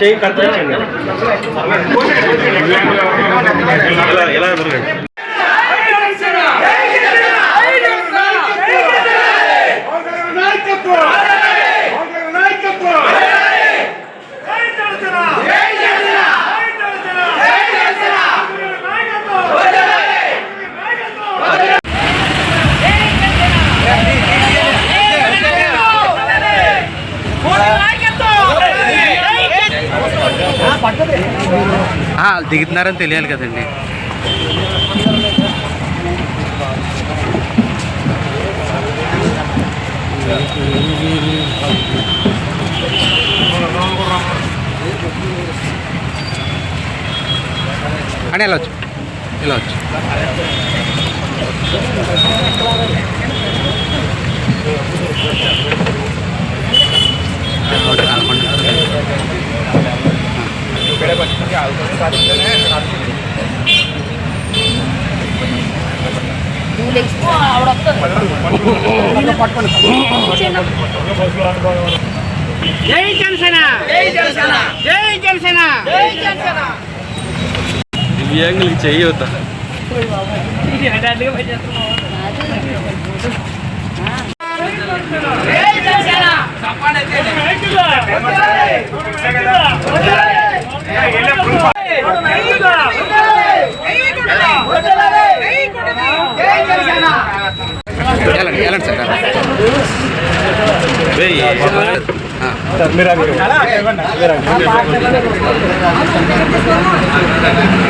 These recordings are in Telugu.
చేయి కనిపించండి ఎలా దిగుతున్నారని తెలియాలి కదండి. అని వెళ్ళొచ్చు వెళ్ళవచ్చు. జై జనసేన, జై జనసేన, జై జనసేన, జై జనసేన. దివ్యాంగులకి చేయొద్దా?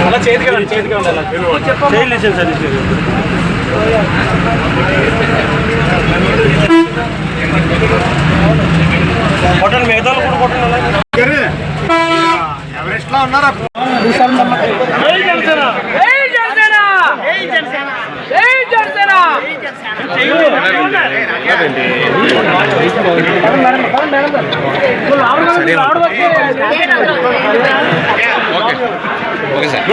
అలా చేతిగా ఉండాలి సార్. కొట్టండి, మిగతా కూడా కొట్టండి. ఎవరెస్ట్ లో ఉన్నారా? జై జనసేన, జై జనసేన, జై జనసేన, జై జనసేన. Okay sir.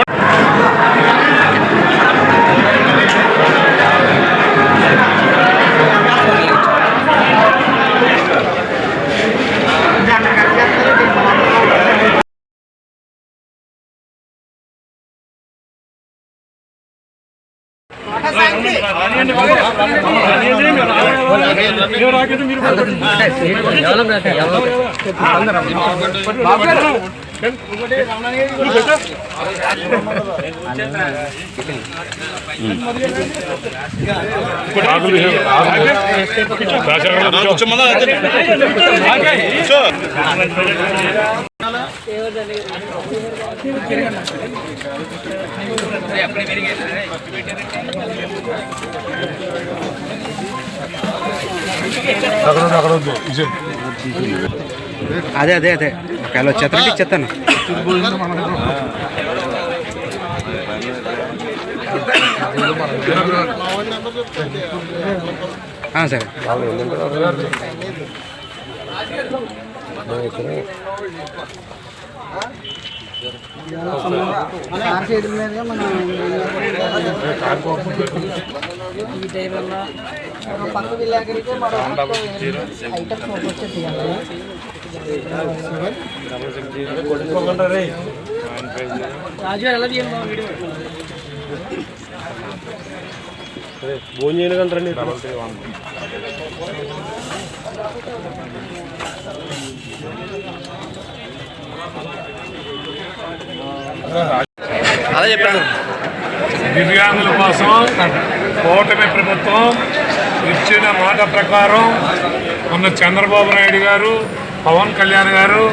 అదే అదే అదే ఒకవేళ వచ్చేస్తానంటే ఇచ్చేస్తాను. సరే. పక్క విలేకరికి రాజు ఎలా తీయాలి భోజనం చేయగలరండి. అదే చెప్పాను. దివ్యాంగుల కోసం కూటమి ప్రభుత్వం ఇచ్చిన మాట ప్రకారం మొన్న చంద్రబాబు నాయుడు గారు, పవన్ కళ్యాణ్ గారు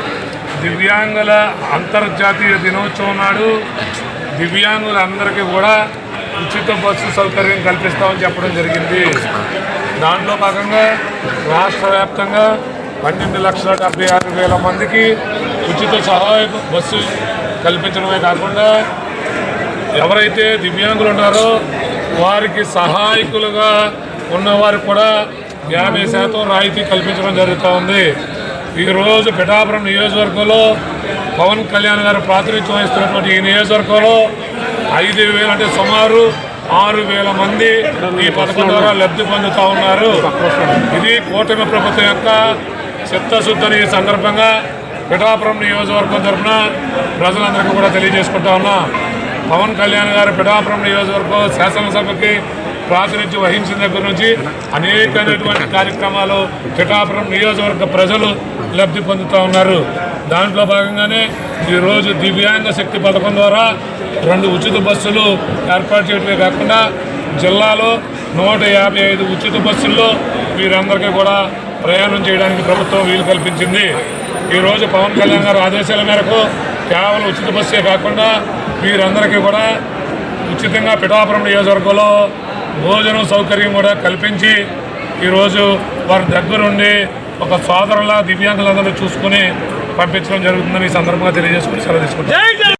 దివ్యాంగుల అంతర్జాతీయ దినోత్సవం నాడు దివ్యాంగులందరికీ కూడా ఉచిత బస్సు సౌకర్యం కల్పిస్తామని చెప్పడం జరిగింది. దాంట్లో భాగంగా రాష్ట్ర వ్యాప్తంగా 12,76,000 మందికి ఉచిత సహాయ బస్సు కల్పించడమే కాకుండా ఎవరైతే దివ్యాంగులు ఉన్నారో వారికి సహాయకులుగా ఉన్నవారికి కూడా 50% రాయితీ కల్పించడం జరుగుతూ ఉంది. ఈరోజు పిఠాపురం నియోజకవర్గంలో పవన్ కళ్యాణ్ గారు ప్రాతినిధ్యం వహిస్తున్నటువంటి ఈ నియోజకవర్గంలో 5,000 అంటే సుమారు 6,000 మంది ఈ పథకం ద్వారా లబ్ధి పొందుతూ ఉన్నారు. ఇది కూటమి ప్రభుత్వం యొక్క చిత్తశుద్ధిని ఈ సందర్భంగా పిఠాపురం నియోజకవర్గం తరఫున ప్రజలందరికీ కూడా తెలియజేసుకుంటా ఉన్నా. పవన్ కళ్యాణ్ గారు పిఠాపురం నియోజకవర్గం శాసనసభకి ప్రాతినిధ్యం వహించిన దగ్గర నుంచి అనేకమైనటువంటి కార్యక్రమాలు పిఠాపురం నియోజకవర్గ ప్రజలు లబ్ధి పొందుతూ ఉన్నారు. దాంట్లో భాగంగానే ఈరోజు దివ్యాంగ శక్తి పథకం ద్వారా 2 ఉచిత బస్సులు ఏర్పాటు చేయడమే కాకుండా జిల్లాలో 155 ఉచిత బస్సుల్లో వీరందరికీ కూడా ప్రయాణం చేయడానికి ప్రభుత్వం వీలు కల్పించింది. ఈరోజు పవన్ కళ్యాణ్ గారి ఆదేశాల మేరకు కేవలం ఉచిత బస్సే కాకుండా వీరందరికీ కూడా ఉచితంగా పిఠాపురం నియోజకవర్గంలో భోజనం సౌకర్యం కూడా కల్పించి ఈరోజు వారి దగ్గరుండి ఒక సోదరులా దివ్యాంగులందరూ చూసుకుని పంపించడం జరుగుతుందని ఈ సందర్భంగా తెలియజేసుకుని సెలవు తీసుకుంటాం.